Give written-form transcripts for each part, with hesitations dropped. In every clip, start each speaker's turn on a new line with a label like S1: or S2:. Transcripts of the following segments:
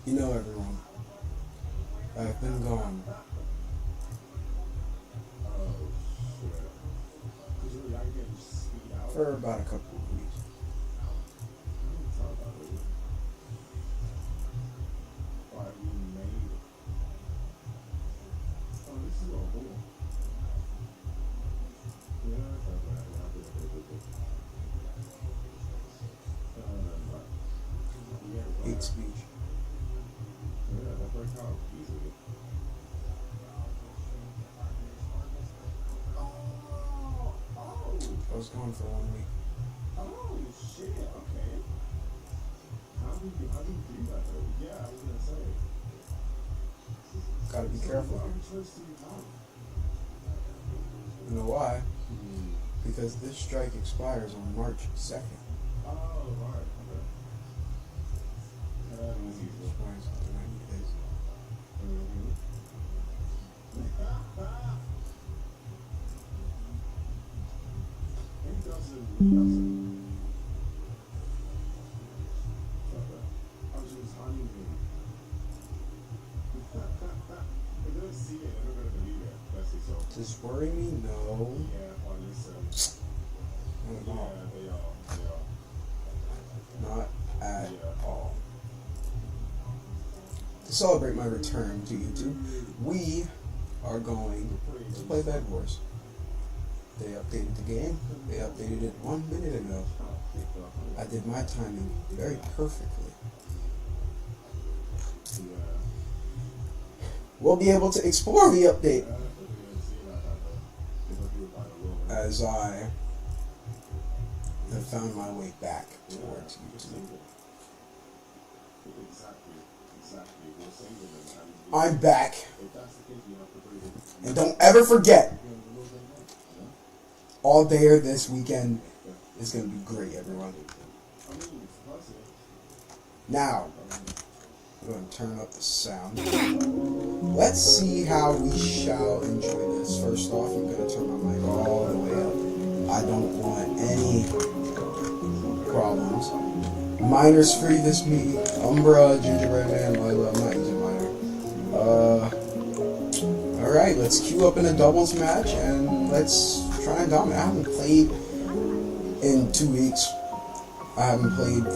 S1: You know, everyone, I've been gone for about a couple of weeks. Hate speech. I was gone for 1 week.
S2: Oh shit! Okay. How do you do that though? Yeah, I was gonna say.
S1: Gotta be careful. You know why? Because this strike expires on March 2nd.
S2: Oh, right. Okay.
S1: Expires in 90 days.
S2: He doesn't. I was just honeymoon. They don't see it, they're not gonna believe it. That's it. So.
S1: Does worry me? No.
S2: Yeah, on this.
S1: Not at
S2: Yeah,
S1: all.
S2: they are.
S1: Not at all. To celebrate my return to YouTube, we are going to play Bedwars. They updated the game. They updated it 1 minute ago. I did my timing very perfectly. We'll be able to explore the update as I have found my way back towards YouTube. I'm back. And don't ever forget, all day or this weekend is going to be great, everyone. Now, I'm going to turn up the sound. Let's see how we shall enjoy this. First off, I'm going to turn my mic all the way up. I don't want any problems. Minors free this week. Umbra, Gingerbread Man, Lila. I'm not using minor. Alright, let's queue up in a doubles match and let's try and dominate. I haven't played in 2 weeks. I haven't played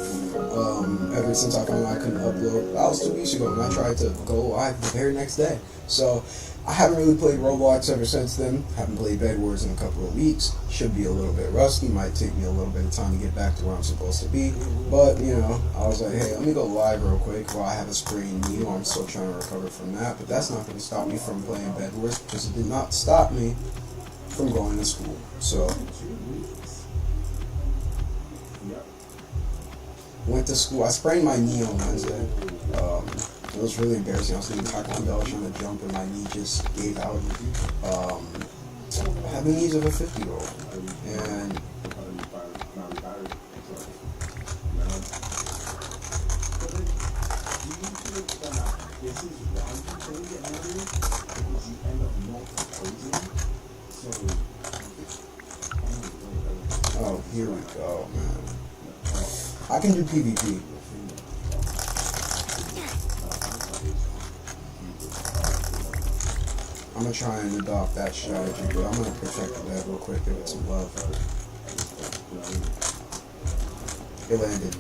S1: ever since I found out I couldn't upload. That was 2 weeks ago and I tried to go live the very next day. So I haven't really played Roblox ever since then. Haven't played Bedwars in a couple of weeks. Should be a little bit rusty. Might take me a little bit of time to get back to where I'm supposed to be. But, you know, I was like, hey, let me go live real quick while I have a sprained knee. I'm still trying to recover from that. But that's not going to stop me from playing Bedwars because it did not stop me from going to school. So went to school. I sprained my knee on Wednesday. It was really embarrassing. I was doing taekwondo, I was trying to jump, and my knee just gave out. I have the knees of a 50-year-old, and oh, here we go, man. I can do PvP. I'm gonna try and adopt that strategy, but I'm gonna protect the bed real quick, give it some love. It landed.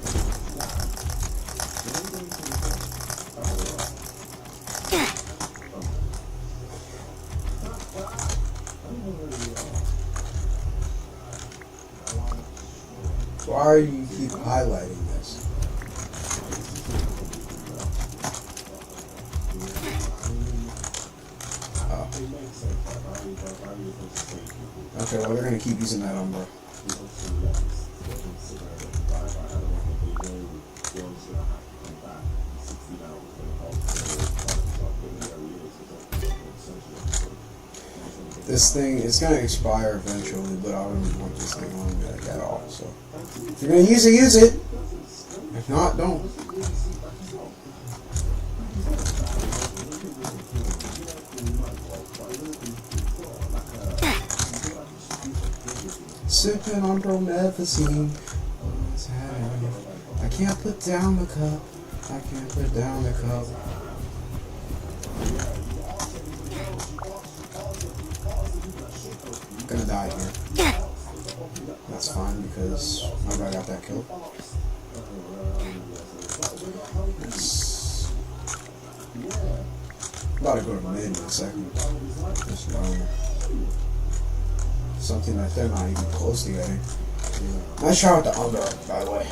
S1: Why do you keep highlighting this? Okay, well, they're going to keep using that Umbra. This thing is going to expire eventually, but I don't want this thing on like at all. So, if you're going to use it, use it. If No, don't. Sipping on promethazine. I can't put down the cup. I can't put down the cup. I'm gonna die here. That's fine because my guy got that kill. I'm about to go to mid in a second. Just something that they're not even close to getting. Nice shot with the under, by the way.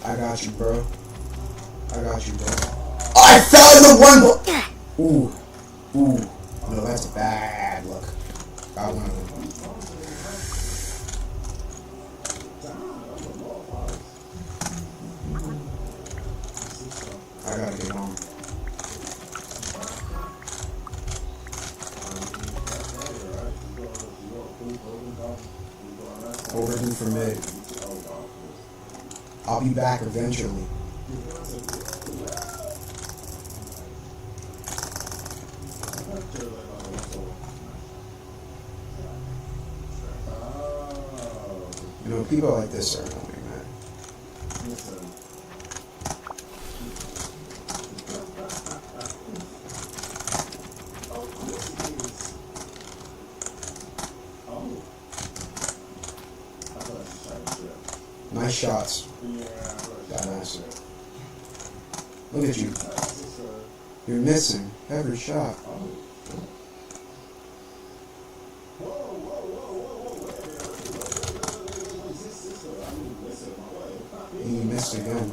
S1: I got you, bro. I got you, bro. Oh, I fell in the one. Ooh. Ooh. No, that's a bad look. Got one of them. I gotta get home. Overdue for mid. I'll be back eventually. You know, people like this are annoying, man. Nice shots. Badass. Look at you. You're missing every shot. And you missed again.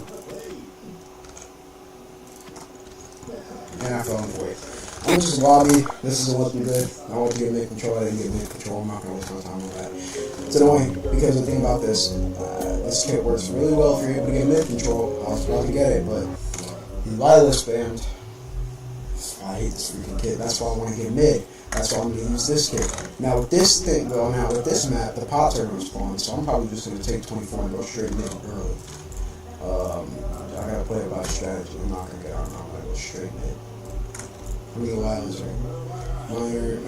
S1: And I fell in the way. I'm just lobby. This isn't looking good. I want to get mid control. I didn't get mid control. I'm not going to waste my time on that. It's annoying because the thing about this, this kit works really well if you're able to get mid control. I was about to get it, but Lila spammed. I hate this freaking kit. That's why I want to get mid. That's why I'm going to use this kit. Now with this thing going out with this map, the pots are going to spawn, so I'm probably just going to take 24 and go straight mid early. I got to play it by strategy. I'm not going to get out. I'm going to go straight mid. How many Lilas are minor?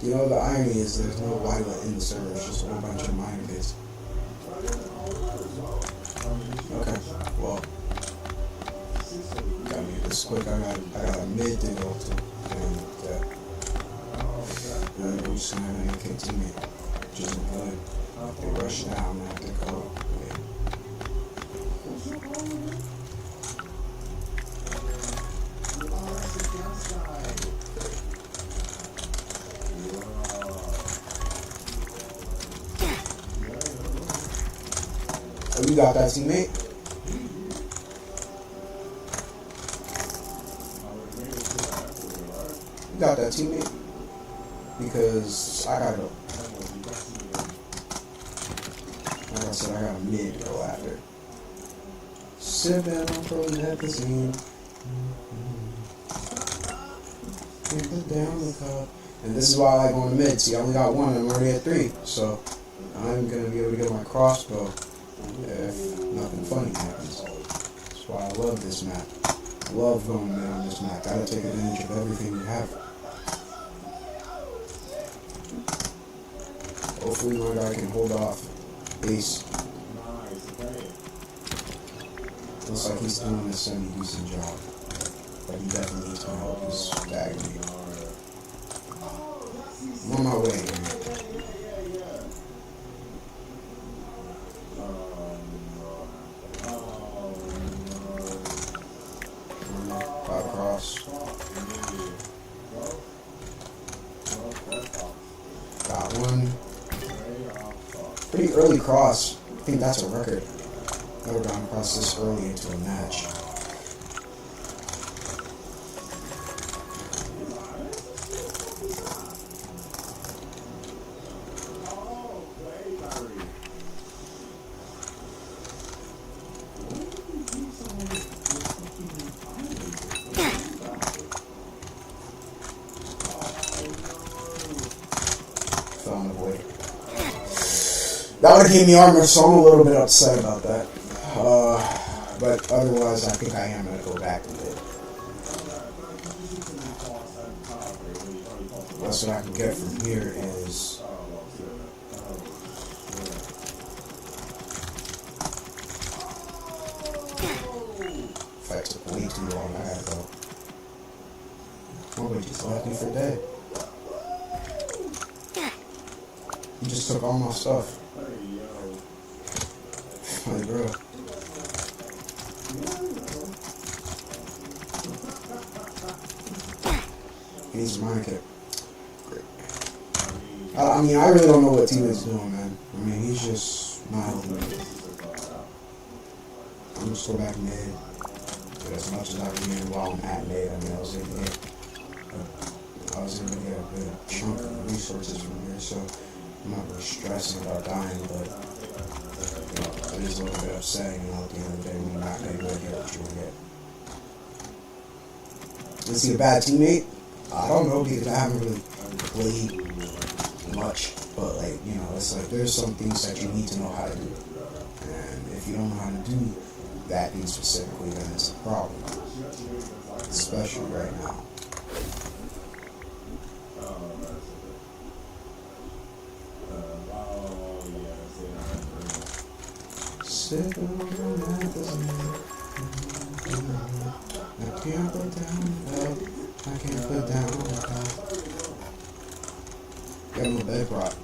S1: You know, the irony is there's no Lila in the server. It's just a whole bunch of minor kids. Okay, well. Gotta make this quick. I got a mid to go to. And I'm just gonna have an AK teammate. Which isn't good. They rush down and have to go. Oh, you got that, teammate? You got that, teammate? Because I gotta go. Like I said, I got a mid to go after. Sipping on promethazine. Put down the cup. And this is why I like going to mid. See, I only got one, I'm already at 3. So, I'm gonna be able to get my crossbow if nothing funny happens. That's why I love this map. I love going mid on this map. Gotta take advantage of everything you have. Hopefully my guy can hold off base. Looks like he's doing a semi-decent job. But he definitely needs my help. He's bagging me. I'm on my way, man. Across. Got one. Pretty early cross. I think that's a record. Never gone across this early into a match. Fell in the void. boy. That would have gave me armor, so I'm a little bit upset about that. But otherwise, I think I am going to go back to it. That's what I can get from here is... Fight took way too long. I gotta go. Oh, but just left me for dead. He just took all my stuff. Like, bro. He needs a mind kick. Great. I mean, I really don't know what T-Wid's doing, man. I mean, he's just not helping me. I'm just go back mid. But as much as I can while I'm at mid, I mean, I was able to get a good chunk of resources from here, so I'm not really stressing about dying, but you know, it is a little bit upsetting, you know, at the end of the day when you're not able to get what you want to get. Is he a bad teammate? I don't know, because I haven't really played much, but like, you know, it's like there's some things that you need to know how to do. And if you don't know how to do that thing specifically, then it's a problem. Especially right now. Sick of the I can't put down without. I can't put down without. Got my bed rock.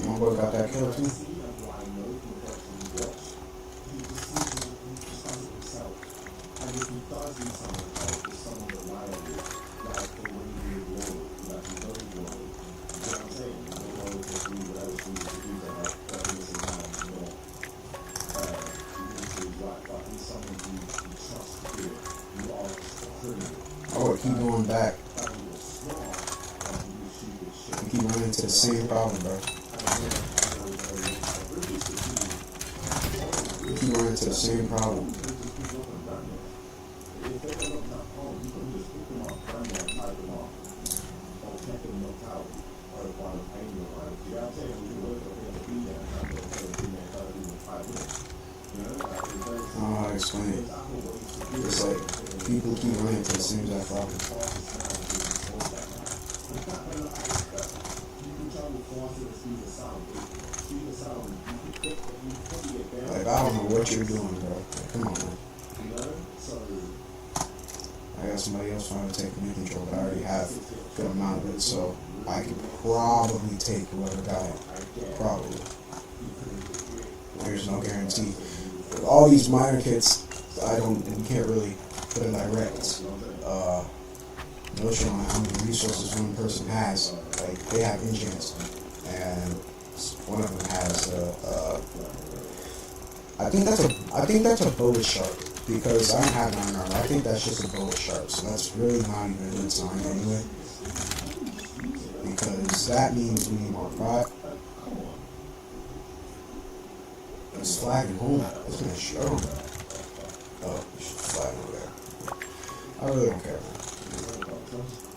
S1: My boy got that kill too. Oh, keep going back. You keep running into the same problem, bro. You keep running into the same problem. I don't know how to explain it. It's like people keep running into the same exact problem. Like, I don't know what you're doing, bro. Like, come on, man. I got somebody else trying to take command control, but I already have a good amount of it, so I could probably take whoever got it. Probably. There's no guarantee. With all these minor kits, you can't really put a direct notion on how many resources one person has. Like, they have enchants, and one of them has I think that's a bow sharp, because I don't have 9 armor. I think that's just a bow sharp, so that's really not even a good sign anyway. Because that means we need more pride. It's flagging home. It's gonna show. Oh, she's flagging over there. I really don't care, man.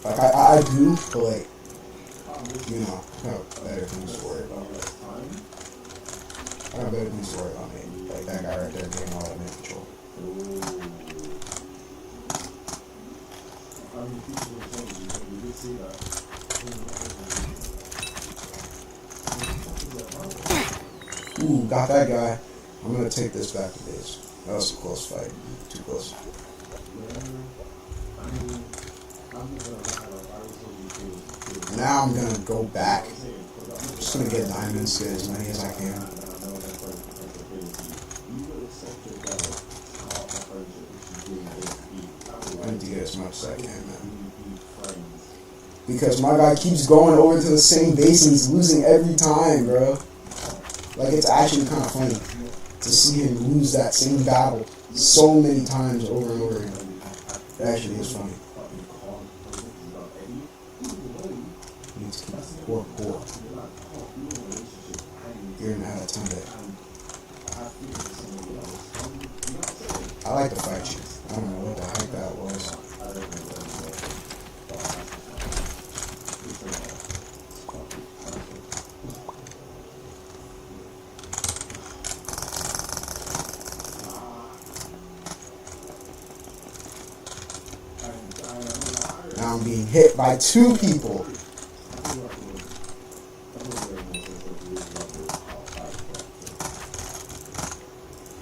S1: Like, I do, but like, you know, I got better things to worry about. I got better things to worry about, man. Like that guy right there getting all that man control. Ooh, got that guy. I'm gonna take this back to base. That was a close fight. Too close. Now I'm gonna go back. I'm just gonna get diamonds, get as many as I can. I need to get as much as I can, man. Because my guy keeps going over to the same base and he's losing every time, bro. Like, it's actually kind of funny to see him lose that same battle so many times over and over again. It actually is funny. Poor. You're an unattended. I like to fight you. I don't know what the heck that was. Now I'm being hit by two people.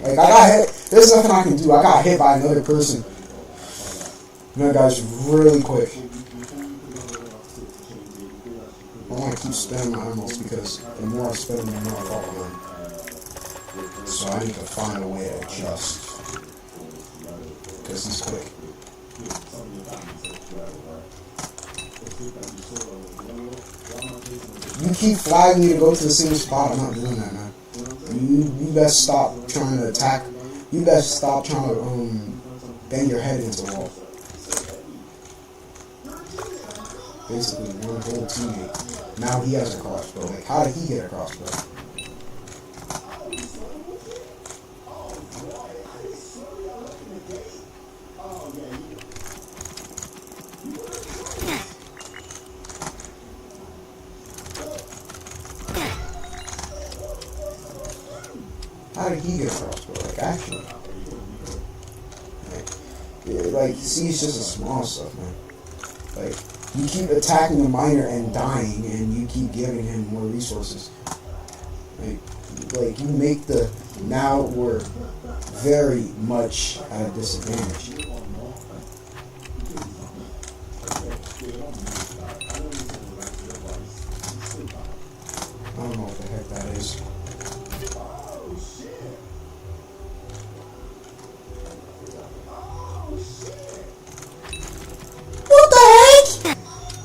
S1: Like, I got hit. There's nothing I can do. I got hit by another person. And that guy's really quick. I want to keep spinning my emeralds because the more I spin them, the more I fall behind. So I need to find a way to adjust. Because he's quick. You keep flagging me to go to the same spot. I'm not doing that, man. You best stop trying to attack. You best stop trying to bang your head into the wall. Basically, one whole teammate. Now he has a crossbow. Like, how did he get a crossbow? How did he get a crossbow? Like, actually. Like, see, it's just the small stuff, man. Like, you keep attacking the miner and dying, and you keep giving him more resources. Like you make the... Now we're very much at a disadvantage. I don't know what the heck that is.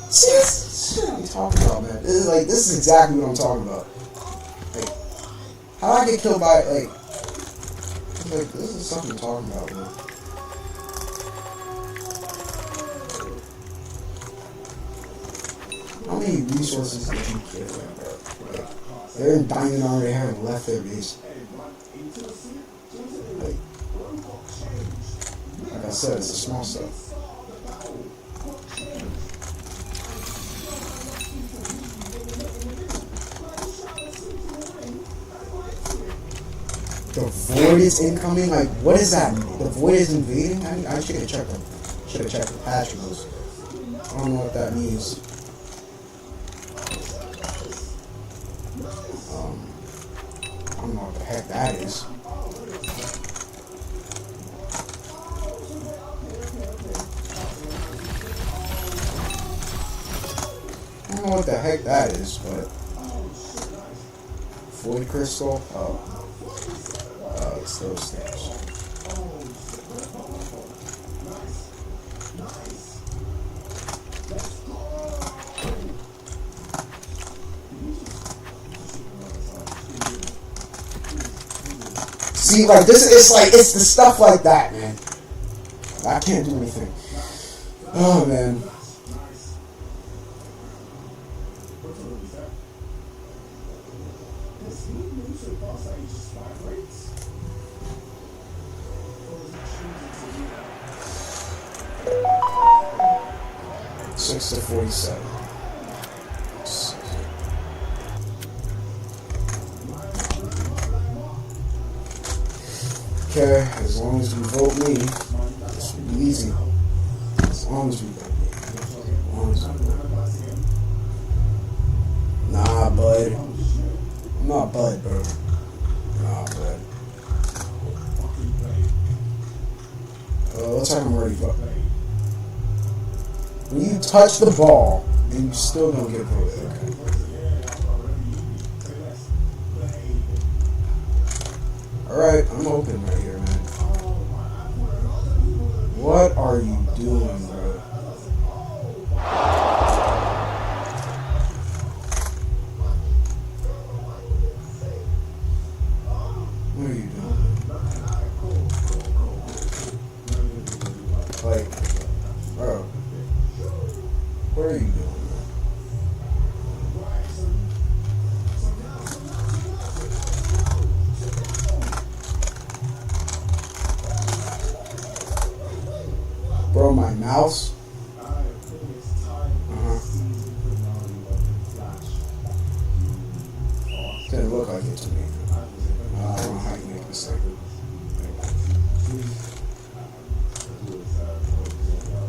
S1: See, this shit I'm talking about, man. This is exactly what I'm talking about. Like, how do I get killed by, like, this is something I'm talking about, man. How many resources did you give them, bro? Like, they're in diamond armor, they haven't left their base. Like I said, it's the small stuff. The void is incoming? Like, what is that? The void is invading? I should have checked them. Should have checked the patch notes. I don't know what that means. I don't know what the heck that is. I don't know what the heck that is, but... Void crystal? Oh. It's those things. See, like, it's the stuff like that, man. I can't do anything. Oh, man. Six to 47. Okay, as long as you vote me, this will be easy. As long as you vote me. As long as you vote me. Nah, bud. I'm not bud, bro. Nah, bud. Looks like I'm ready, bud. When you touch the ball, and you still don't get voted, okay. Alright, I'm open right here, man. What are you doing, bro? What are you doing? Like, bro. What are you doing, man? house?
S2: I think it's time for
S1: Uh-huh.
S2: the season finale of Flash.
S1: Didn't look like it to me. I don't know how you make a mistake.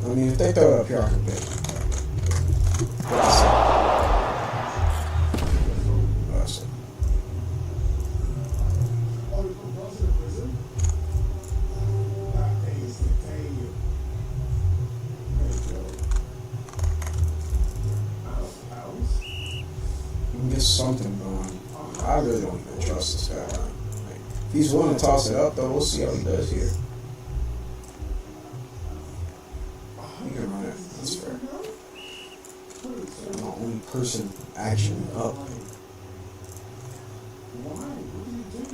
S1: I mean, if they throw it up here, I can pick. That's it.
S2: Oh, you put girls in the prison? That pays to pay you. There you go. House?
S1: We can get something going. I really don't even trust this guy. Like, if he's willing to toss it up, though, we'll see how he does here. You can run it. That's fair. I'm the only person actually up.
S2: Why? What do you do?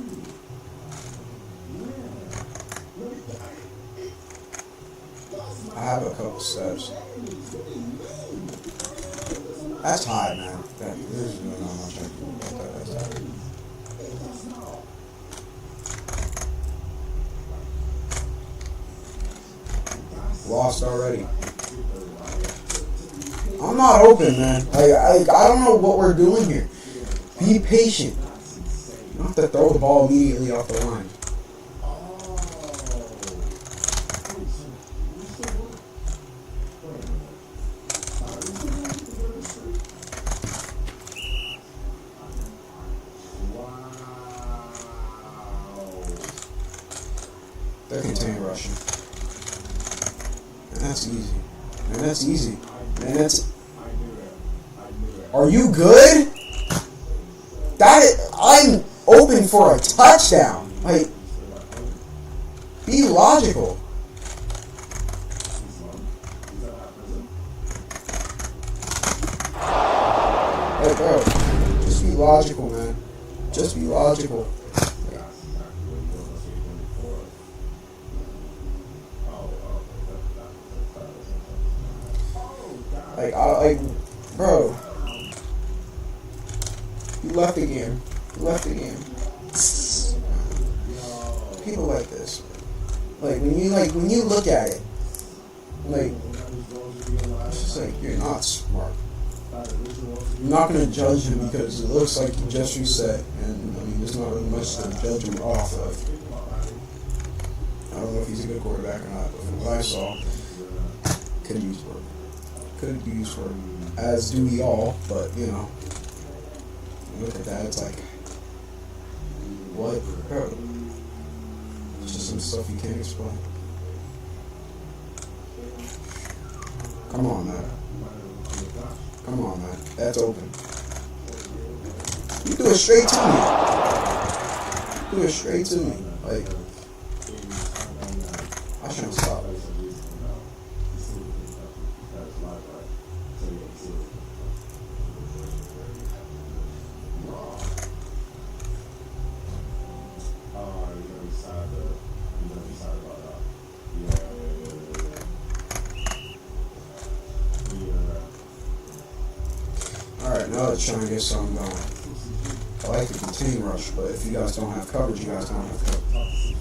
S1: I have a couple steps. That's high, man. There's no much I can do about that. That's high. Lost already. I'm not open, man. I don't know what we're doing here. Be patient. You don't have to throw the ball immediately off the line. They're contain rushing. And that's easy. Man, that's easy. Man, that's... Are you good? I'm open for a touchdown. Like, be logical. Hey, bro, just be logical, man. Just be logical. Bro, you left the game. You left the game. People like this, like when you look at it, like it's just like you're not smart. You're not gonna judge him because it looks like he just reset, and I mean there's not really much to judge him off of. I don't know if he's a good quarterback or not, but from what I saw, could use work. Could use work. As do we all, but you know, look at that, it's like, what? Bro, it's just some stuff you can't explain. Come on, man. Come on, man. That's open. You do it straight to me. Do it straight to me. Like, I shouldn't stop. Alright, now let's try and get something going. I like the contain rush, but if you guys don't have coverage, you guys don't have coverage.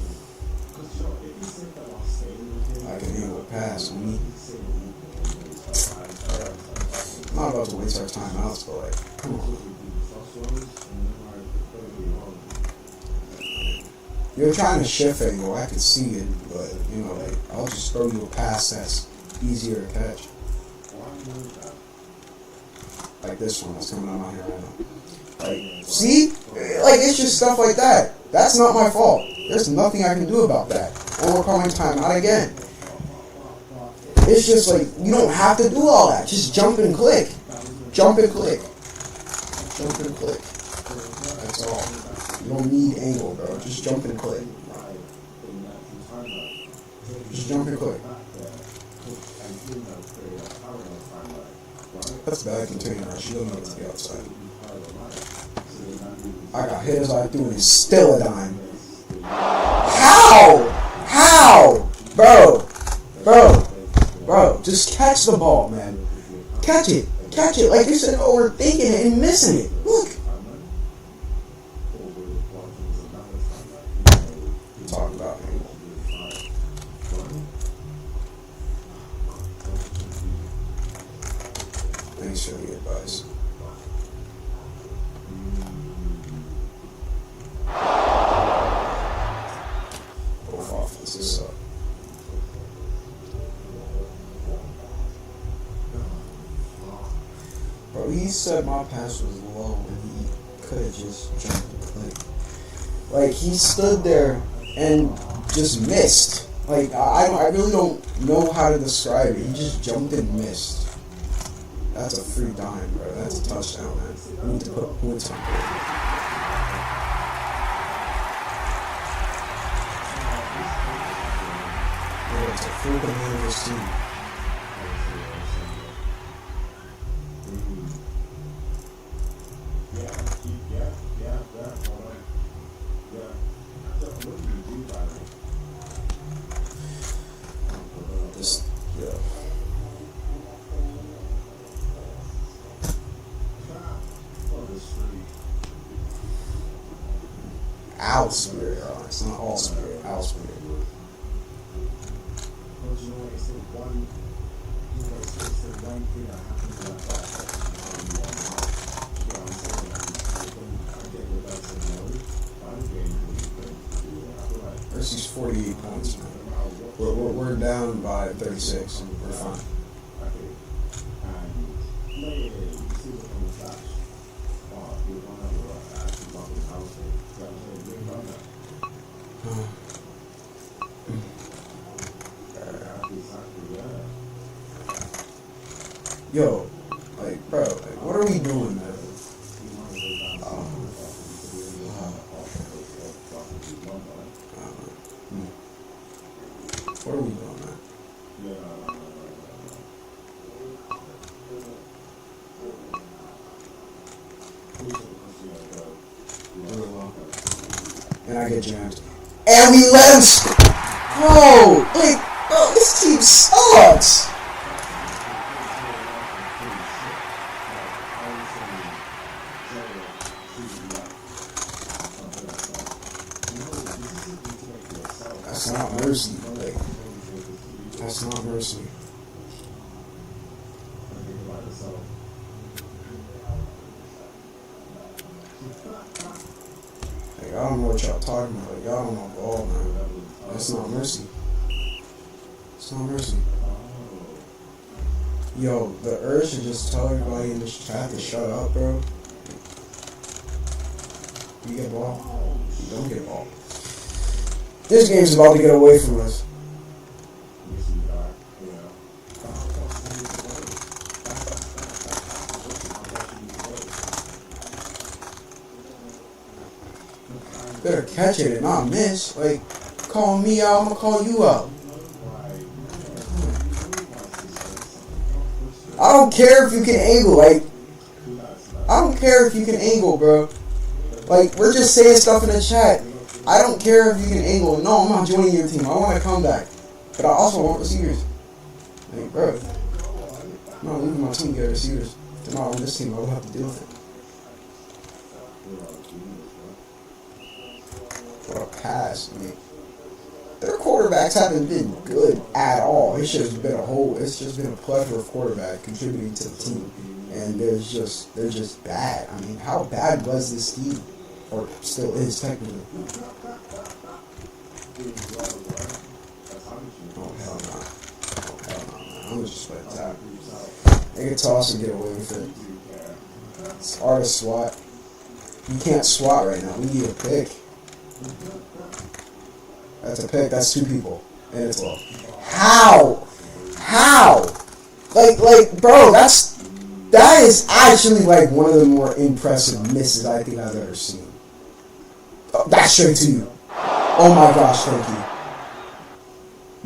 S1: I can handle a pass on me. Alright. I'm not about to waste our timeouts, but like, come on. You're trying to shift angle, I can see it, but you know, like, I'll just throw you a pass that's easier to catch. Like this one that's coming out my hair right now. Like, see? Like, it's just stuff like that. That's not my fault. There's nothing I can do about that. And we're calling timeout again. It's just like, you don't have to do all that. Just jump and click. Jump and click. Jump and click. That's all. You don't need angle, bro. Just jump and click. Just jump and click. That's bad container. She doesn't get to the outside. I got hit as I threw and it's still a dime. How? How? Bro. Just catch the ball, man. Catch it. Catch it. Like you said, overthinking it and missing it. Look. Talk about it. said my pass was low and he could have just jumped the plate. Like, he stood there and just missed. Like, I really don't know how to describe it. He just jumped and missed. That's a free dime, bro. That's a touchdown, man. We need to put points on it. Yeah, it's a full bananas team. Owl spirit, it's not all spirit, owl spirit. Versus 48 points, man. We're down by 36. We're fine. Yo, like, bro, like, what are we doing, man? What are we doing, man? And I get jammed. And we let him bro, like, bro, this team sucks. That's not mercy. Like, that's not mercy. Like, I don't know what y'all talking about. Like, y'all don't know ball, man. That's not mercy. It's not mercy. Yo, the urge to just tell everybody in this chat to shut up, bro. You get ball. You don't get ball. This game's about to get away from us. Better catch it and not miss. Like, call me out, I'm gonna call you out. I don't care if you can angle, like, I don't care if you can angle, bro. Like, we're just saying stuff in the chat. I don't care if you can angle. No, I'm not joining your team. I want a comeback. But I also want receivers. Like, bro, I'm not leaving my team to get receivers. If they're not on this team, I will have to deal with it. What a pass. I mean, their quarterbacks haven't been good at all. It's just been a plethora of quarterbacks contributing to the team. And they're just bad. I mean, how bad was this team? Or still is, technically. Oh, hell no. Oh, hell no, man. I'm just let it tap. They can toss and get away with it. It's hard to swat. You can't swat right now. We need a pick. That's a pick. That's two people. And it's low. How? Like, bro, that is actually like one of the more impressive misses I think I've ever seen. Oh, that's straight to you. Oh my gosh, thank you.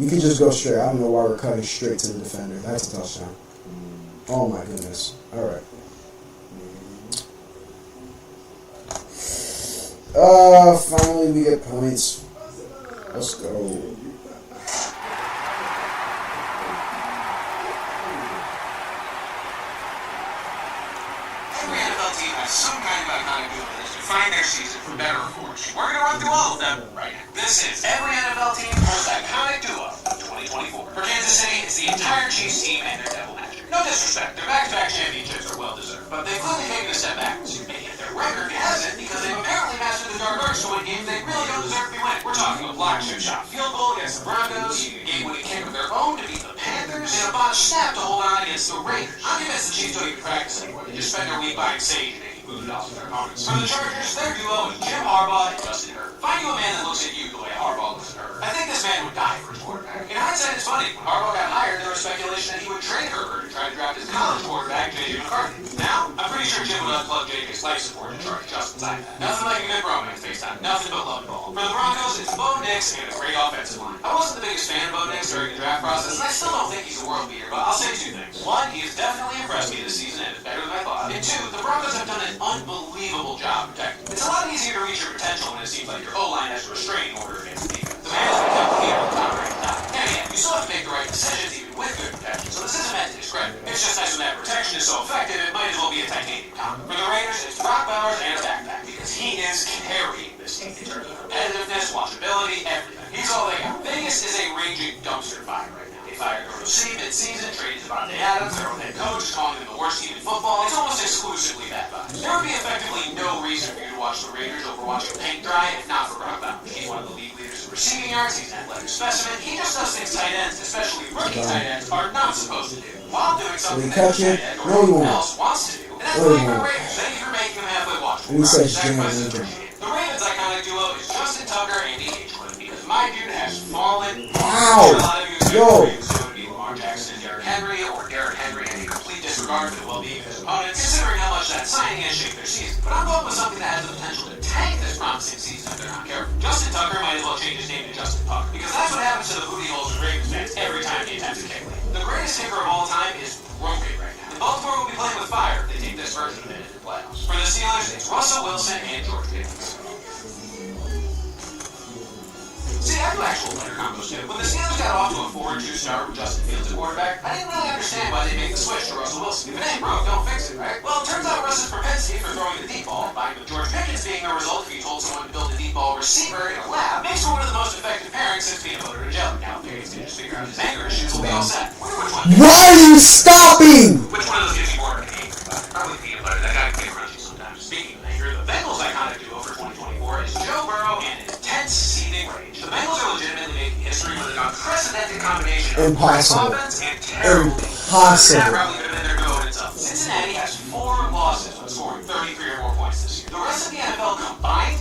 S1: You can just go straight. I don't know why we're cutting straight to the defender. That's a touchdown. Oh my goodness. Alright. Finally we get points. Let's go.
S3: Some kind of accountability to define their season for better or worse. We're going to run through all of them right now. This is every NFL team holds iconic duo of 2024. For Kansas City, it's the entire Chiefs team and their devil magic. No disrespect, their back-to-back championships are well-deserved, but they've clearly taken a step backwards. And yet their record hasn't because they've apparently mastered the dark arts to win games they really don't deserve to be winning. We're talking a block chip shot field goal against the Broncos, a game-winning kick of their own to beat the Panthers, Packers in a botched snap to hold on against the Raiders. I'm convinced the Chiefs don't even practice anymore. They just spend their week buying sage and making movie dolls with their opponents. For the Chargers, their duo is Jim Harbaugh and Justin Herbert. Find you a man that looks at you the way Harbaugh looks at Herbert. I think this man would die for his quarterback. In hindsight, it's funny. When Harbaugh got hired, there was speculation that he would trade Herbert and try to draft his college quarterback, J.J. McCarthy. Now, I'm pretty sure Jim would unplug J.J.'s life support and charge Justin's iPad. Nothing like a good bromance FaceTime. Nothing but love and ball. For the Broncos, it's Bo Nix and a great offensive line. I wasn't the biggest fan of Bo Nix during the draft process, and I still don't think he's a world beater, but I'll say two things. One, he has definitely impressed me this season and is better than I thought. And two, the Broncos have done an unbelievable job protecting. It's a lot easier to reach your potential when it seems like your O-line has a restraining order against the defense. The man has been kept clear on the top right now. And again, you still have to make the right decisions even with good protection, so this isn't meant to discredit. It's just nice when that protection is so effective, it might as well be a titanium condom. For the Raiders, it's Brock Bowers and a backpack, because he is carrying this team in terms of competitiveness, watchability, everything. He's all they got. Vegas is a raging dumpster fire right now. They fired Earl C mid-season, traded Devontae Adams, their own head coach, calling them the worst team in football. It's almost exclusively bad vibes. There would be effectively no reason for you to watch the Raiders over watching paint dry if not for Brock Bowers. He's one of the league leaders in receiving yards, he's an athletic specimen. He just does things tight ends, especially rookie tight ends, are not supposed to do, while doing something that tight end or anyone else wants to do. And that's playing for the Raiders. Thank you for making them halfway watchable. The Ravens' iconic duo is Justin Tucker and D.H. because my dude has fallen.
S1: Wow.
S3: A lot of you expect the Ravens to be Lamar Jackson and Derrick Henry, or Derrick Henry and a complete disregard for the well-being of his opponents, considering how much that signing has shaped their season. But I'm going with something that has the potential to tank this promising season if they're not careful. Justin Tucker might as well change his name to Justin Puck, because that's what happens to the booty holes of Ravens fans every time he attempts a kick. The greatest kicker of all time is broken right now. And Baltimore will be playing with fire if they take this version of it into the playoffs. For the Steelers, it's Russell Wilson and George Pickens. See, I do actual player combos too. When the Steelers got off to a 4-2 start with Justin Fields at quarterback, I didn't really understand why they made the switch to Russell Wilson. If it ain't broke, don't fix it, right? Well, it turns out Russ's propensity for throwing the deep ball, combined with George Pickens being the result if you told someone to build a deep ball receiver in a lab, makes for one of the most effective pairings since peanut butter and jelly. Now, if Pickens can just figure out his anger issues, we'll be all set. Wonder which one.
S1: Why are you stopping?
S3: Which one of those gives you more of an angry about? Probably peanut butter. That guy can get crunchy sometimes. Speaking of anger, the Bengals' iconic duo for 2024 is Joe Burrow and intense seething rage. The Bengals are legitimately making history with an unprecedented combination of
S1: Impossible.
S3: offense and terrible defense.
S1: Impossible.
S3: That probably could have been their duo in itself. Cincinnati has 4 losses when scoring 33 or more points this year. The rest of the NFL combined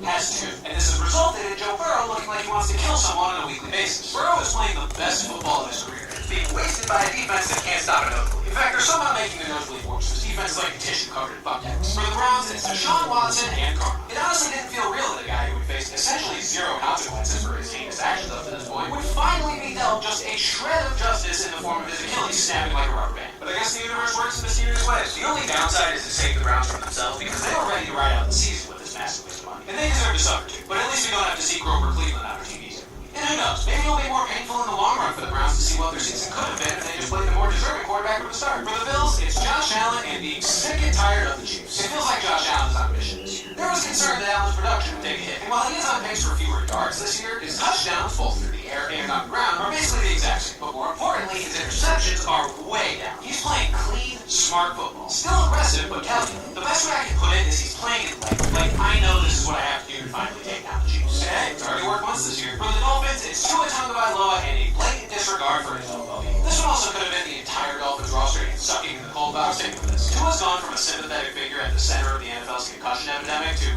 S3: has 2, and this has resulted in Joe Burrow looking like he wants to kill someone on a weekly basis. Burrow is playing the best football of his career, and it's being wasted by a defense that can't stop a nosebleed. In fact, they're somehow making the nosebleed worse. This defense is like a tissue covered in thumbtacks. For the Browns, it's Deshaun Watson and Carr. It honestly didn't feel real that a guy who would face essentially 0 consequences for his heinous actions up to this point would finally be dealt just a shred of justice in the form of his Achilles snapping like a rubber band. But I guess the universe works in mysterious ways. The only downside is to save the Browns from themselves, because they were ready to ride out the season with this massive waste of money. And they deserve to suffer too. But at least we don't have to see Grover Cleveland on our TVs. And who knows, maybe it'll be more painful in the long run for the Browns to see what their season could have been if they just played the more deserving quarterback from the start. For the Bills, it's Josh Allen and being sick and tired of the Chiefs. It feels like Josh Allen is on a mission this year. There was concern that Allen's production would take a hit. And while he is on pace for fewer yards this year, his touchdowns, both through the air and on the ground, are basically the exact same. But more importantly, his interceptions are way down. He's playing clean, smart football. Still aggressive, but calculated. The best way I can put it is he's playing it like I know this is what I have to do to finally take down the Chiefs. And hey, it's already worked once this year. For the Dolphins, it's Tua Tagovailoa and a blatant disregard for his own well-being. This one also could have been the entire Dolphins roster and sucking in the cold box. Take with this. Tua's gone from a sympathetic figure at the center of the NFL's concussion epidemic to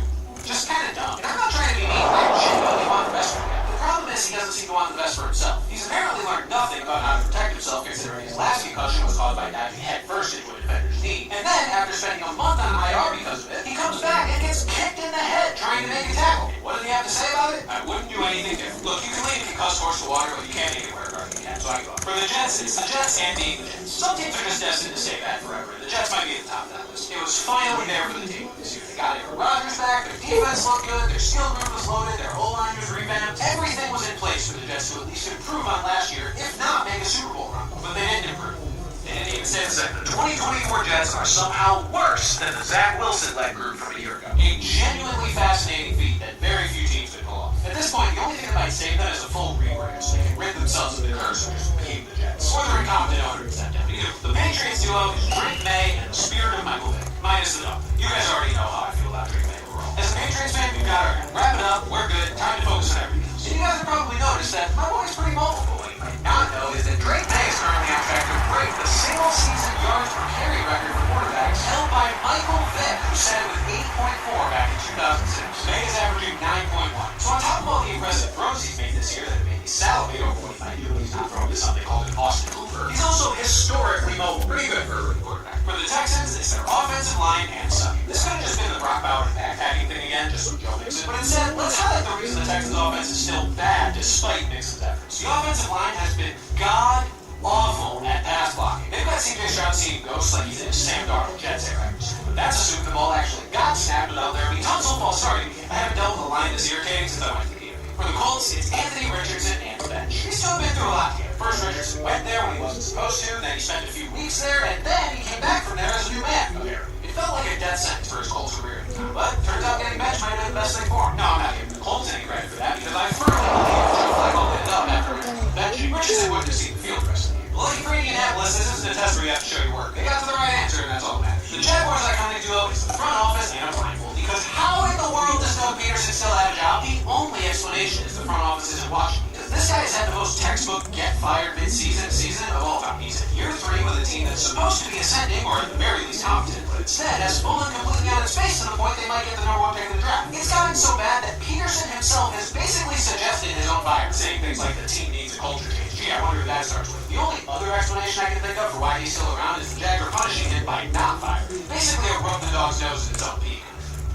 S3: just kind of dumb. And I'm not trying to be mean. I genuinely want the best for him. The problem is he doesn't seem to want the best for himself. He's apparently learned nothing about how to protect himself, considering his last concussion was caused by diving headfirst into a defender's knee. And then, after spending a month on IR because of it, he comes back and gets kicked in the head trying to make a tackle. What did he have to say about it? I wouldn't do anything different. Look, you can lead a concussed horse to water, but you can't make it where a guard can. So I go. For the Jets, it's the Jets and being the Jets. Some teams are just destined to stay bad forever, and the Jets might be at the top of that list. It was finally there for the team this year. They got Aaron Rodgers back, their defense looked good, their skill group was loaded, their O-line was revamped. Everything was in place for the Jets to at least improve on last year, if not make a Super Bowl run. But they didn't improve. They didn't even say the 2024 Jets are somehow worse than the Zach Wilson-led group from a year ago. A genuinely fascinating feat that very few teams could pull off. At this point, the only thing that might save them is a full rebrand, so they can rid themselves of the curse of just being the Jets. Or their incompetent owner can step down. The Patriots duo is Drake May and the spirit of Michael Vick, minus the dog. You guys already know how I feel about Drake May overall. As a Patriots fan, we've got our guy. Wrap it up, we're good, time to focus on everything else. And you guys have probably noticed that my boy's pretty multiple. What you might not know is that Drake May is by Michael Vick, who set it with 8.4 back in 2006. Today is averaging 9.1. So on top of all the impressive throws he's made this year that have made me salivate over what he might do when he's not throwing to something called an Austin Hooper, he's also historically mobile. Pretty good for a rookie quarterback. For the Texans, it's their offensive line and sucking. This could have just been the Brock Bowers backpacking thing again, just so Joe Mixon. But instead, let's highlight the reason the Texans offense is still bad despite Mixon's efforts. The offensive line has been god-awful at pass blocking. They've got CJ Stroud seeing ghosts like he's in a Sam Darnold Jets era. But that's assuming the ball actually got snapped without there being tons of ball starting. I haven't dealt with a line this irritating since I went to the game. For the Colts, it's Anthony Richardson and the bench. He's still been through a lot here. First, Richardson went there when he wasn't supposed to, then he spent a few weeks there, and then he came back from there as a new man. It felt like a death sentence for his Colts career at the time, but turns out getting benched might have been the best thing for him. No, I'm not giving the Colts any credit for that, because I firmly believe Joe Flacco lit up after Richardson benching. Richardson wouldn't have seen the field the rest of the game. Lucky for Indianapolis, this isn't a test where you have to show your work. They got to the right answer, and that's all that matters. The Jaguars' iconic duo is the front office and a blindfold, because how in the world does Doug Peterson still have a job? The only explanation is the front office isn't watching, because this guy has had the most textbook get-fired mid-season of all time. He's in year 3 with a team that's supposed to be ascending, or at the very least competent, but instead has fallen completely out of space to the point they might get the #1 pick in the draft. It's gotten so bad that Peterson himself has basically suggested his own fire, saying things like the team needs a culture change. Gee, I wonder who that starts with. The only other explanation I can think of for why he's still around is the Jags are punishing him by not firing. Basically a rub the dog's nose in its own peak.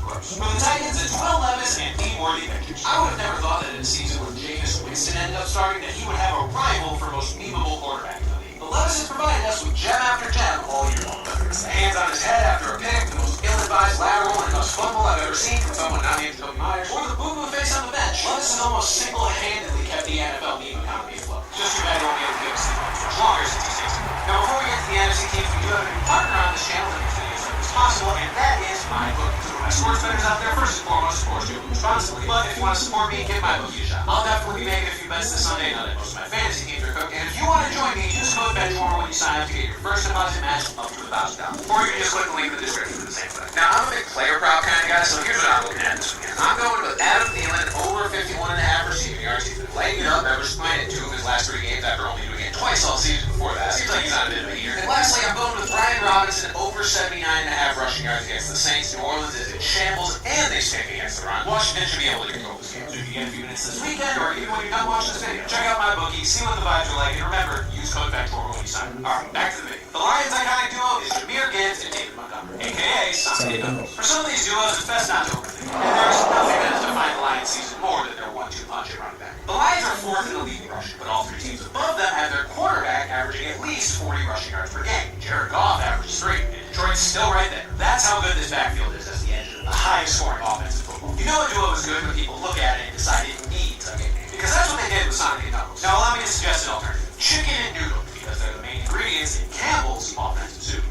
S3: For the Titans, it's Will Levis and Dean Worthy pitchers. I would have never thought that in a season where Jameis Winston ended up starting that he would have a rival for most memeable quarterback in the league. But Levis has provided us with gem after gem all year long. Whether it's the hands on his head after a pick, the most ill-advised lateral and most fumble I've ever seen from someone not named Kobe Myers, or the boo-boo face on the bench. Levis has almost single-handedly kept the NFL meme economy afloat. Just too bad he won't be able to give us much longer since he's 60. Now before we get to the NFC teams, we do have a new partner on this channel that makes videos like this possible, and that is MyBookie. My sports bettors out there, first and foremost, of course, do it responsibly. But if you want to support me, give MyBookie a shot. I'll definitely be making a few bets this Sunday now that most of my fantasy teams are cooked. And if you want to join me, use code BEDWARS when you sign up to get your first deposit match up to $1,000. Or you can just click the link in the description for the same thing. Now, I'm a big player prop kind of guy, so here's what I'm looking at this weekend. I'm going with Adam Thielen over 51.5 receiving yards. He's been lighting it up ever since playing in 2 of his last 3 games after only doing it twice all season before that. Seems like he's on a bit of a heater. And lastly, I'm going with Brian Robinson over 79.5 rushing yards against the Saints. New Orleans is in shambles, and they stink against the run. Washington should be able to control this game. So if you get a few minutes this weekend, or even when you're done watching this video, check out MyBookie, see what the vibes are like, and remember, use code BEDWARS when you sign up. Alright, back to the video. The Lions' iconic duo is Jameer Gibbs and David Montgomery, aka Sonny Knuckles. For some of these duos, it's best not to overthink, and there's nothing that has defined the Lions season more than their 1-2 punch at running back. The Lions are 4th in the league in rushing, but all 3 teams above them have their quarterback averaging at least 40 rushing yards per game. Jared Goff averages 3, and Detroit's still right there. That's how good this backfield is as the engine of the highest scoring offense in football. You know a duo is good when people look at it and decide it needs a game, because that's what they did with Sonic and Knuckles. Now allow me to suggest an alternative. Chicken and noodle, because they're the main ingredients in Campbell's offensive soup.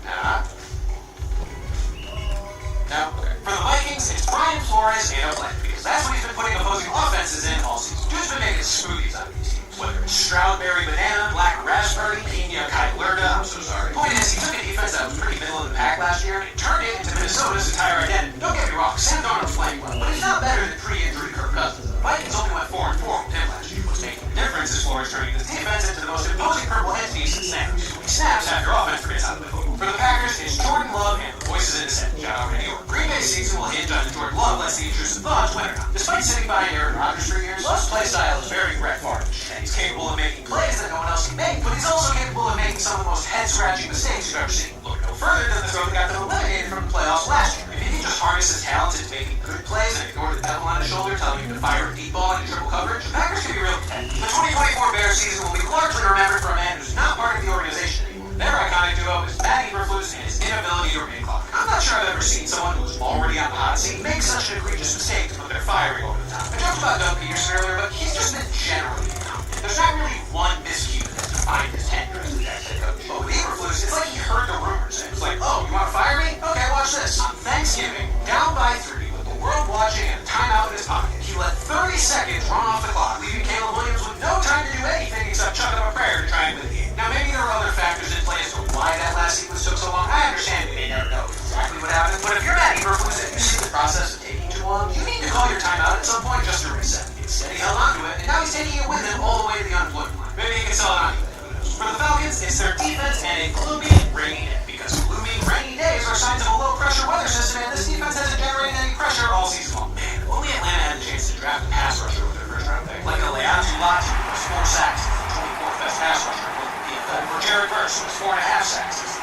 S3: No? Okay. For the Vikings, it's Brian Flores and Oakland, because that's what he's been putting opposing offenses in all season. Dude's been making smoothies out of these teams, whether it's Strawberry Banana, Black Raspberry, Pina Kylerda, I'm so sorry. The point is, he took a defense that was pretty middle of the pack last year and turned it into Minnesota's entire identity. Don't get me wrong, Sam Darnold's playing well, but he's not better than pre-injury Kirk Cousins. The Vikings only went 4-4 with him last year. What's making the difference is Flores turning this defense into the most imposing purple entity since Sanders. He snaps after offense forgets how to play football. For the Packers, it's Jordan Love and the voices in his head. Shout out to New York. Green Bay's season will hinge on Jordan Love lets the intrusive thoughts win or not. Despite sitting behind Aaron Rodgers for years, Love's play style is very Brett Favre-ish, and he's capable of making plays that no one else can make, but he's also capable of making some of the most head-scratching mistakes you've ever seen. Look no further than the throw that got them eliminated from the playoffs last year. If he can just harness his talents into making good plays and ignore the devil on his shoulder telling him to fire a deep ball into triple coverage, the Packers can be real competitive. The 2024 Bears season will be largely remembered for a man who's not part of the organization anymore. Their iconic duo is Matt Eberflus and his inability to remain calm. I'm not sure I've ever seen someone who's already on the hot seat make such an egregious mistake to put their firing over the top. I joked about Doug Peterson earlier, but he's just been generally incompetent. There's not really one miscue that's defined his tenure as the Jags head coach. But with Eberflus, it's like he heard the rumors and was like, oh, you want to fire me? Okay, watch this. On Thanksgiving, down by 3, with the world watching and a timeout in his pocket, he let 30 seconds run off the clock, leaving Caleb Williams with no time to do anything except chuck up a prayer to try and win the game. Now, maybe there are other factors in play as to why that last sequence took so long. I understand we may never know exactly what happened, but if you're Matt Eberflus and you see the process of taking too long, you need to call your timeout at some point just to reset. Instead, he held onto it, and now he's taking it with him all the way to the unemployment line. Maybe he can sell it on eBay. Who knows? For the Falcons, it's their defense and a gloomy, rainy day, because gloomy, rainy days are signs of a low pressure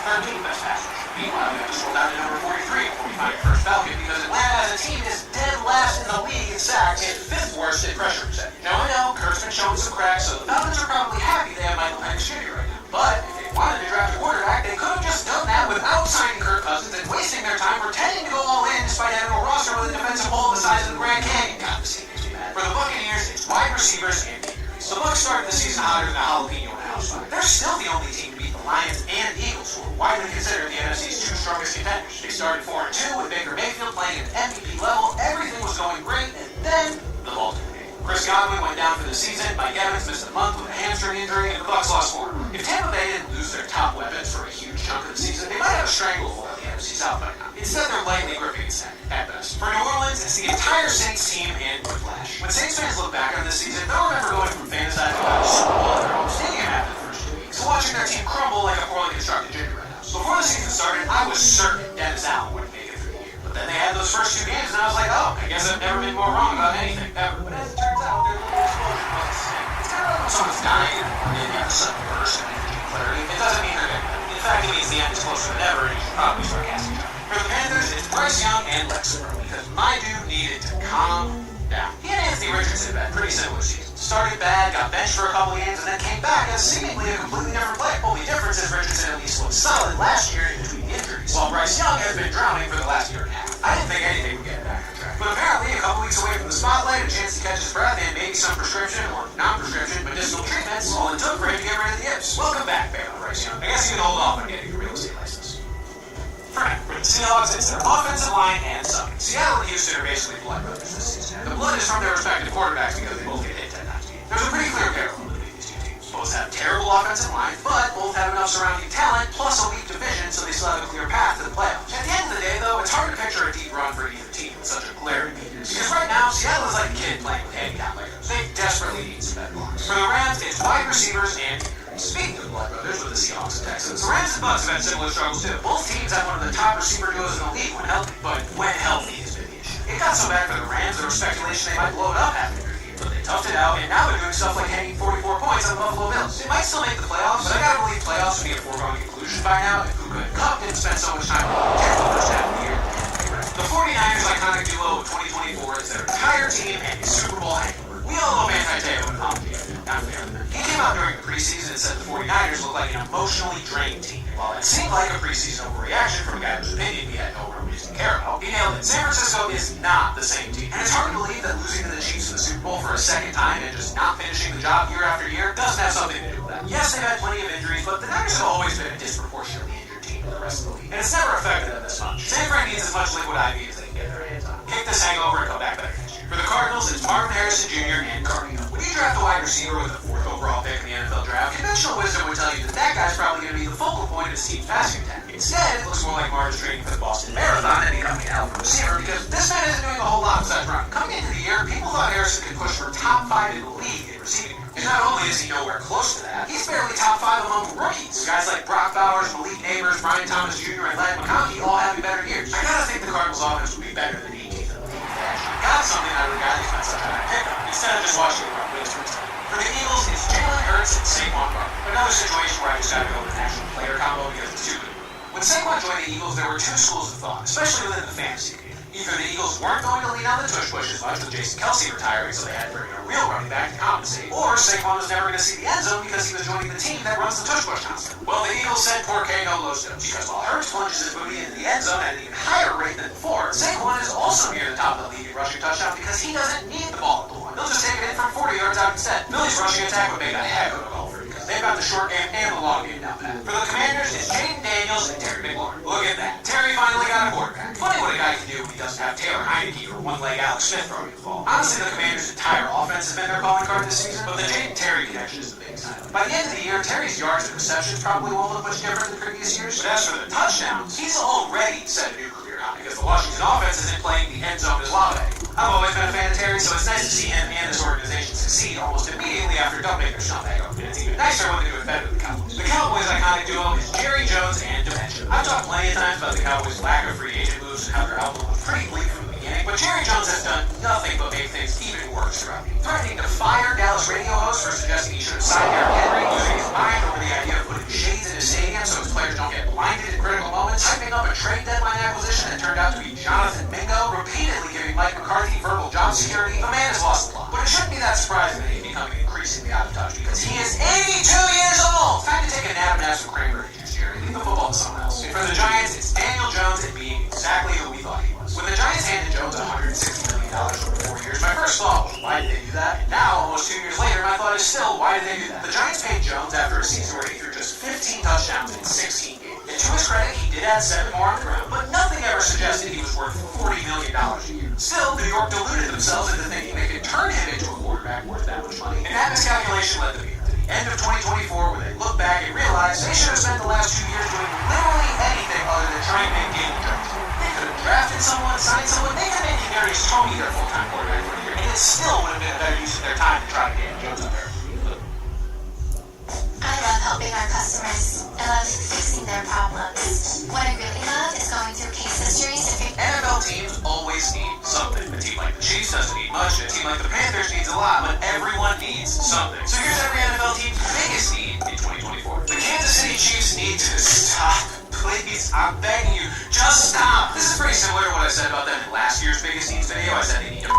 S3: 13th best pass rusher. Meanwhile, we have to scroll down to number 43 before we find your first Falcon, because Atlanta as a team is dead last in the league in sacks and 5th worst in pressure percentage. Now I know, Kurt's been showing some cracks, so the Falcons are probably happy they have Michael Penix Jr. right now. But if they wanted to draft a quarterback, they could have just done that without signing Kirk Cousins and wasting their time pretending to go all in despite having a roster with a defensive hole the size of the Grand Canyon. God, this team makes me mad. For the Buccaneers, it's wide receivers and injuries. The Bucs started the season hotter than a jalapeno in a house fire. They're still the only team to beat the Lions and Eagles, who are widely considered the NFC's 2 strongest contenders. They started 4-2 with Baker Mayfield playing at an MVP level. Everything was going great, and then the Baltimore game. Chris Godwin went down for the season. Mike Evans missed a month with a hamstring injury, and the Bucs lost 4. If Tampa Bay didn't lose their top weapons for a huge chunk of the season, they might have a stranglehold on the NFC South by now. Instead, they're lightly gripping its neck, at best. For New Orleans, it's the entire Saints team and Whiplash. When Saints fans look back on this season, they'll remember going from fantasizing about a Super Bowl at their home stadium after the first 2 weeks to watching their team crumble like a poorly constructed gingerbread house. Before the season started, I was certain Dennis Allen wouldn't make it through the year. But then they had those first 2 games, and I was like, oh, I guess I've never been more wrong about anything, ever. But as it turns out, they're the explosion was. It's kind of like when someone's dying and they have a sudden burst of energy and clarity. It doesn't mean they're dead. In fact, it means the end is closer than ever, and you should probably start casting time. For the Panthers, it's Bryce Young and Lex Burrow, because my dude needed to calm down. He and Anthony Richardson have had pretty similar seasons. Started bad, got benched for a couple games, and then came back as seemingly a completely different player. Only difference is Richardson at least looked solid last year in between injuries, while Bryce Young has been drowning for the last year and a half. I didn't think anything would get him back on track. But apparently, a couple weeks away from the spotlight, a chance to catch his breath, and maybe some prescription or non-prescription medicinal treatments, all it took for him to get rid of the yips. Welcome back, Bryce Young. I guess you can hold off on getting a real estate license. For now, for the Seahawks, it's their offensive line and sucking. Seattle and Houston are basically blood brothers this season. The blood is from their respective quarterbacks because they both get hit 10 times a game. There's a pretty clear parallel between these 2 teams. Both have terrible offensive line, but both have enough surrounding talent plus a weak division, so they still have a clear path to the playoffs. At the end of the day, though, it's hard to picture a deep run for either team with such a glaring weakness. Because right now, Seattle is like a kid playing with hand-me-down Legos. They desperately need some better blocks. For the Rams, it's wide receivers and injuries. Speaking of blood brothers with the Seahawks and Texans, the Rams and Bucs have had similar struggles too. Both teams have one of the top receiver duos in the league when healthy, but when healthy has been the issue. It got so bad for the Rams, there was speculation they might blow it up halfway through the year, but they toughed it out, and now they're doing stuff like hanging 44 points on the Buffalo Bills. They might still make the playoffs, but I gotta believe playoffs would be a foregone conclusion by now if Puka and Kupp didn't spend so much time on the first half of the year. The 49ers' iconic duo of 2024 is their entire team and a Super Bowl hangover. We all know Manti Te'o and Pompey. Not fair. He came out during the preseason and said the 49ers look like an emotionally drained team. While it seemed like a preseason overreaction from a guy whose opinion we had no real reason to care about, he nailed it. San Francisco is not the same team. And it's hard to believe that losing to the Chiefs in the Super Bowl for a second time and just not finishing the job year after year doesn't have something to do with that. Yes, they've had plenty of injuries, but the Niners have always been a disproportionately injured team to the rest of the league. And it's never affected them this much. San Fran needs as much liquid IV as they can get their hands on. Kick this hangover and come back better next year. For the Cardinals, it's Marvin Harrison Jr. and Cardinal. When you draft a wide receiver with the 4th overall pick in the NFL draft, conventional wisdom would tell you that that guy's probably going to be the focal point of his team's passing attack. Instead, it looks more like Marvin's training for the Boston Marathon and becoming an alpha receiver because this man isn't doing a whole lot besides running. Coming into the year, people thought Harrison could push for top 5 in the league in receiving. And not only is he nowhere close to that, he's barely top 5 among rookies. Guys like Brock Bowers, Malik Neighbors, Brian Thomas Jr., and Ladd McConkey all having better years. I gotta think the Cardinals' offense would be better than 18th in the league. They actually got something out of the guy they spent such a high pick on, instead of just watching it run waste for his time. For the Eagles, it's Jalen Hurts and Saquon Barkley. Another situation where I just gotta go with the national player combo because it's too good. When Saquon joined the Eagles, there were 2 schools of thought, especially within the fantasy community. Either the Eagles weren't going to lean on the tush push as much with Jason Kelsey retiring, so they had to bring in a real running back to compensate, or Saquon was never going to see the end zone because he was joining the team that runs the tush push constantly. Well, the Eagles said por que no los dos, because while Hurts plunges his booty into the end zone at an even higher rate than before, Saquon is also near the top of the league in rushing touchdowns because he doesn't need the ball at the line. He'll just take it in from 40 yards out instead. Philly's rushing attack would make a heck of a goal for because they've got the short game and the long game down pat. For the Commanders, it's Jaden Daniels and Terry McLaurin. Look at that. Terry finally got a quarterback. Funny what a guy can do when he doesn't have Taylor Heineke or one-leg Alex Smith throwing the ball. Honestly, the Commanders' entire offense has been their calling card this season, but the Jaden Terry connection is the biggest highlight. By the end of the year, Terry's yards and receptions probably won't look much different than previous years, but as for the touchdowns, he's already set a new career high because the Washington offense isn't playing the end zone as lava anymore. I've always been a fan of Terry, so it's nice to see him and this organization succeed almost immediately after dumping their scumbag open. And it's even nicer when they do it better than the Cowboys. The Cowboys' iconic duo is Jerry Jones and Dementia. I've talked plenty of times about the Cowboys' lack of free agent moves and how their outlook was pretty bleak from the beginning, but But Jerry Jones has done nothing but make things even worse throughout the year. Threatening to fire Dallas radio hosts for suggesting he should have signed Derrick Henry, losing his mind over the idea of putting shades in his stadium so his players don't get blinded in critical moments, hyping up a trade deadline acquisition that turned out to be Jonathan Mingo, repeatedly giving Mike McCarthy verbal job security. The man has lost the plot. But it shouldn't be that surprising that he's becoming increasingly out of touch because he is 82 years old! Time to take a nap and have some cranberry juice, Jerry. Leave the football to someone else. And for the Giants, it's Daniel Jones and being exactly who we thought he was. When the Giants handed Jones $160 million over 4 years, my first thought was, why did they do that? And now, almost 2 years later, my thought is still, why did they do that? The Giants paid Jones after a season where he threw just 15 touchdowns in 16 games. And to his credit, he did add 7 more on the ground, but nothing ever suggested he was worth $40 million a year. Still, New York deluded themselves into thinking they could turn him into a quarterback worth that much money. And that miscalculation led them here to the end of 2024, where they look back and realize they should have spent the last 2 years doing literally anything other than trying to make game trades. They could have drafted someone, signed someone, they could have made Kadarius Toney their full-time quarterback for a year, and it still would have been a better use of their time to try to get Jones up there.
S4: I love helping our customers. I love fixing their problems. What I really love is going through case histories and figuring
S3: NFL teams always need something. A team like the Chiefs doesn't need much, a team like the Panthers needs a lot, but everyone needs something. So here's every NFL team's biggest need in 2024. The Kansas City Chiefs need to stop. Please, I'm begging you, just stop. This is pretty similar to what I said about them in last year's biggest needs video. I said they need to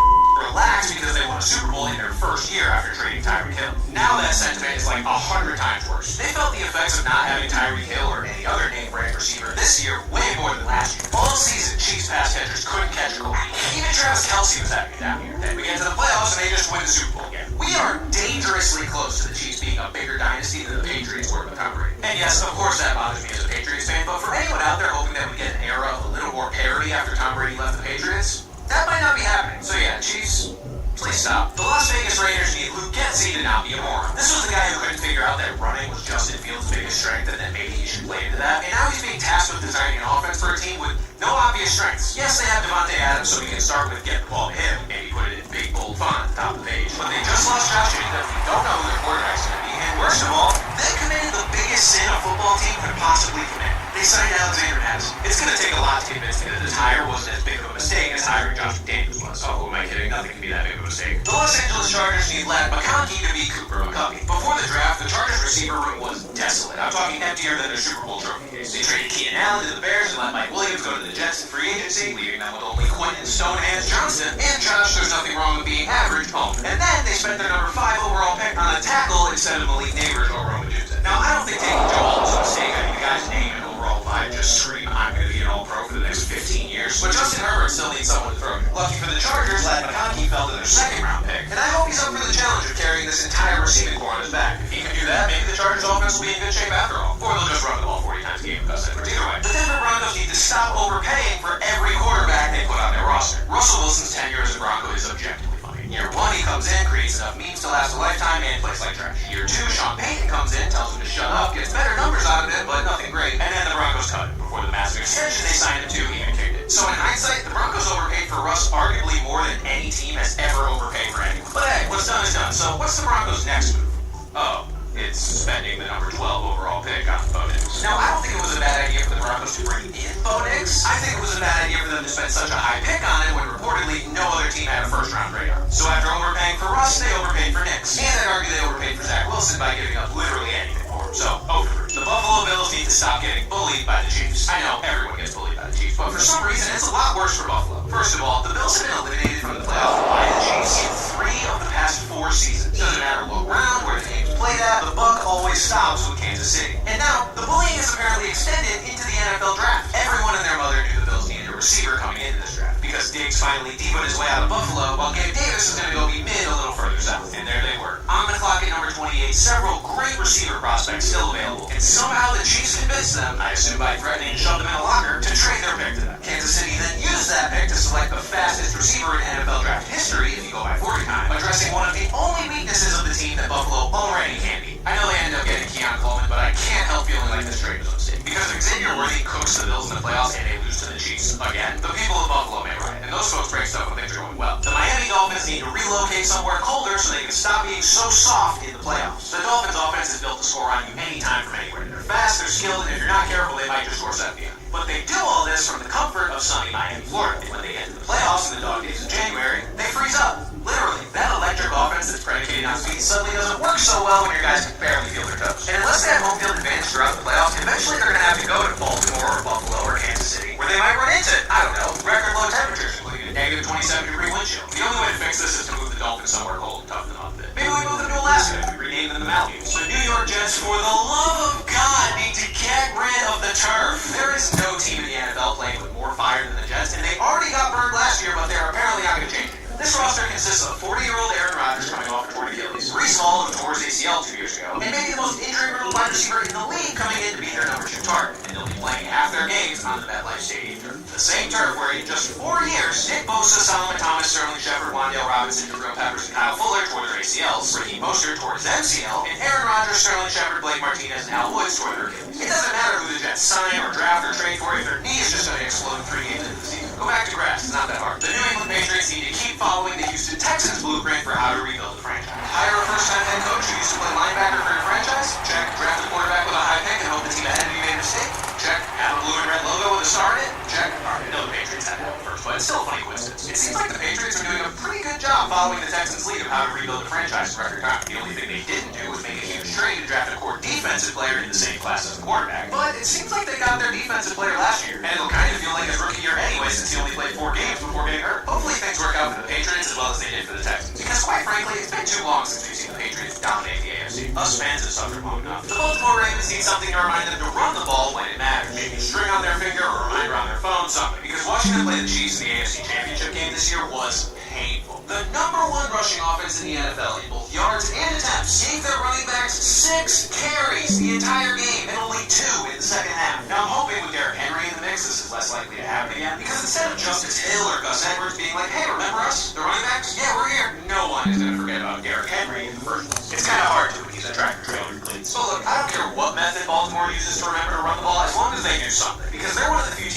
S3: relax because they won a Super Bowl in their first year after trading Tyreek Hill. Now that sentiment is like 100 times worse. They felt the effects of not having Tyreek Hill or any other name brand receiver this year way more than last year. All season, Chiefs pass catchers couldn't catch a goal. Even Travis Kelce was having a down year. Then we get to the playoffs and they just win the Super Bowl again. We are dangerously close to the Chiefs being a bigger dynasty than the Patriots were with Tom Brady. And yes, of course that bothers me as a Patriots fan, but for anyone out there hoping that we get an era of a little more parity after Tom Brady left the Patriots, that might not be happening. So yeah, Chiefs, please stop. The Las Vegas Raiders need Luke Getsy to not be a moron. This was the guy who couldn't figure out that running was Justin Fields' biggest strength and that maybe he should play into that. And now he's being tasked with designing an offense for a team with no obvious strengths. Yes, they have Devontae Adams, so we can start with get the ball to him, maybe put it in big bold font at the top of the page. But they just lost Josh Jacobs. We don't know who their quarterback's going to be. And worst of all, they committed the biggest sin a football team could possibly commit. They signed Alexander Madison. It's going to take a lot to convince me that this hire wasn't as big of a mistake as hiring Josh McDaniels was. Oh, who am I kidding? Nothing can be that big of a mistake. The Los Angeles Chargers need Lad McConkey to be Cooper McConkey. Before the draft, the Chargers receiver room was desolate. I'm talking emptier than their Super Bowl trophy case. They traded Keenan Allen to the Bears and let Mike Williams go to the Jets in free agency, leaving them with only Quentin Stonehands Johnson and Josh, there's nothing wrong with being average, home. And then they spent their number 5 overall pick on a tackle instead of Malik Neighbors or Roma Dunze. Now, I don't think taking Joe Alt was a mistake. I mean, the guy's name and overall vibe just scream, I'm going to be an all-pro for the next 15 years. But Justin Herbert still needs someone to throw to. Lucky for the Chargers, Lad McConkey fell to their 2nd-round pick. And I hope he's up for the challenge of carrying this entire receiving corps on his back. If he can do that, maybe the Chargers offense will be in good shape after all. Or they'll just run the ball 40 times a game with Gus Edwards. Either way, the Denver Broncos need to stop overpaying for every quarterback they put on their roster. Russell Wilson's tenure as a Bronco is objectively funny. Year 1, he comes in, creates enough memes to last a lifetime, and plays like trash. Year 2, Sean Payton comes in, tells him to shut up, gets better numbers out of it, but nothing great. And then the Broncos cut him. Before the massive extension they signed him to, he even kicked it. So in hindsight, the Broncos overpaid for Russ arguably more than any team has ever overpaid for anyone. But hey, what's done is done. So what's the Broncos' next move? Oh, it's spending the number 12 overall pick on Bo Nix. Now, I don't think it was a bad idea for the Broncos to bring in Bo Nix. I think it was a bad idea for them to spend such a high pick on it when reportedly no other team had a first-round radar. So after overpaying for Russ, they overpaid for Nix. And I'd argue they overpaid for Zach Wilson by giving up literally anything for him. So, over. The Buffalo Bills need to stop getting bullied by the Chiefs. I know everyone gets bullied by the Chiefs, but for some reason it's a lot worse for Buffalo. First of all, the Bills have been eliminated from the playoffs by the Chiefs in 3 of the past 4 seasons. Doesn't matter what round, where the game's played at, the buck always stops with Kansas City. And now, the bullying is apparently extended into the NFL draft. Everyone and their mother knew the Bills needed a receiver coming into this draft, because Diggs finally devoted his way out of Buffalo, while Gabe Davis is going to go be mid a little further south. And there they were. On the clock at number 28, several great receiver prospects still available. And somehow the Chiefs convinced them, I assume by threatening to shove them in a locker, to trade their pick to them. Kansas City then used that pick to select the fastest receiver in NFL draft history, if you go by 40 time, addressing one of the only weaknesses of the team that Buffalo already can be. I know they ended up getting Keon Coleman, but I can't help feeling like this trade was a mistake. Because if Xavier Worthy cooks the Bills in the playoffs and they lose to the Chiefs again, the people of Buffalo may riot, and those folks break stuff when things are going well. The Miami Dolphins need to relocate somewhere colder so they can stop being so soft in the playoffs. The Dolphins' offense is built to score on you anytime from anywhere. They're fast, they're skilled, and if you're not careful, they might just score 70 on you. But they do all this from the comfort of sunny Miami, Florida. And when they get to the playoffs and the dog days lead suddenly doesn't work so well when your guys can barely feel their toes. And unless they have home field advantage throughout the playoffs, eventually they're going to have to go to Baltimore or Buffalo or Kansas City, where they might run into, I don't know, record low temperatures, including a negative 27-degree wind chill. The only way to fix this is to move the Dolphins somewhere cold and toughen them up a bit. Maybe we move them to Alaska and we rename them the Malamutes. The New York Jets, for the love of God, need to get rid of the turf. There is no team in the NFL playing with more fire than the Jets, and they already got burned last year, but they're apparently not going to change it. This roster consists of 40-year-old Aaron Rodgers coming off a torn Achilles, Breece Hall who tore his ACL 2 years ago, and maybe the most injury-riddled wide receiver in the league coming in to be their number 2 target, and they'll be playing half their games on the MetLife Stadium turf. The same turf where in just 4 years, Nick Bosa, Solomon Thomas, Sterling Shepard, Wan'Dale Robinson, Jabril Peppers, and Kyle Fuller tore their ACLs, Raheem Mostert tore his MCL, and Aaron Rodgers, Sterling Shepard, Blake Martinez, and Al Woods tore their Achilles. It doesn't matter who the Jets sign or draft or trade for if their knee is just going to explode 3 games into the season. Go back to grass, it's not that hard. The New England Patriots need to keep following the Houston Texans blueprint for how to rebuild the franchise. Hire a first-time head coach who used to play linebacker for your franchise. Check. Draft a quarterback with a high pick and hope the team ahead of you made a mistake. Check. Have a blue and red logo with a star in it. Check. Alright, I know the Patriots had that first, but it's still a funny coincidence. It seems like the Patriots are doing a pretty good job following the Texans' lead of how to rebuild the franchise in record time. The only thing they didn't do was make a huge trade and draft a core defensive player in the same class as the quarterback. But it seems like they got their defensive player last year, and it'll kind of feel like his rookie year anyway since he only played 4 games before getting hurt. Hopefully things work out for the Patriots as well as they did for the Texans. Because quite frankly, it's been too long since we've seen the Patriots dominate the AFC. Us fans have suffered long enough. The Baltimore Ravens need something to remind them to run the ball when it matters. Maybe a string on their finger or a reminder on their phone, something. Because watching them play the Chiefs in the AFC Championship game this year was painful. The number 1 rushing offense in the NFL in both yards and attempts gave their running backs 6 carries the entire game and only 2 in the second half. Now I'm hoping with Derrick Henry in the mix this is less likely to happen again, because instead of Justice Hill or Gus Edwards being like, hey, remember us, the running backs? Yeah, we're here. No one is going to forget about Derrick Henry in the first place. It's kind of hard to when he's a tractor trailer cleats. So look, I don't care what method Baltimore uses to remember to run the ball as long as they do something, because they're one of the few teams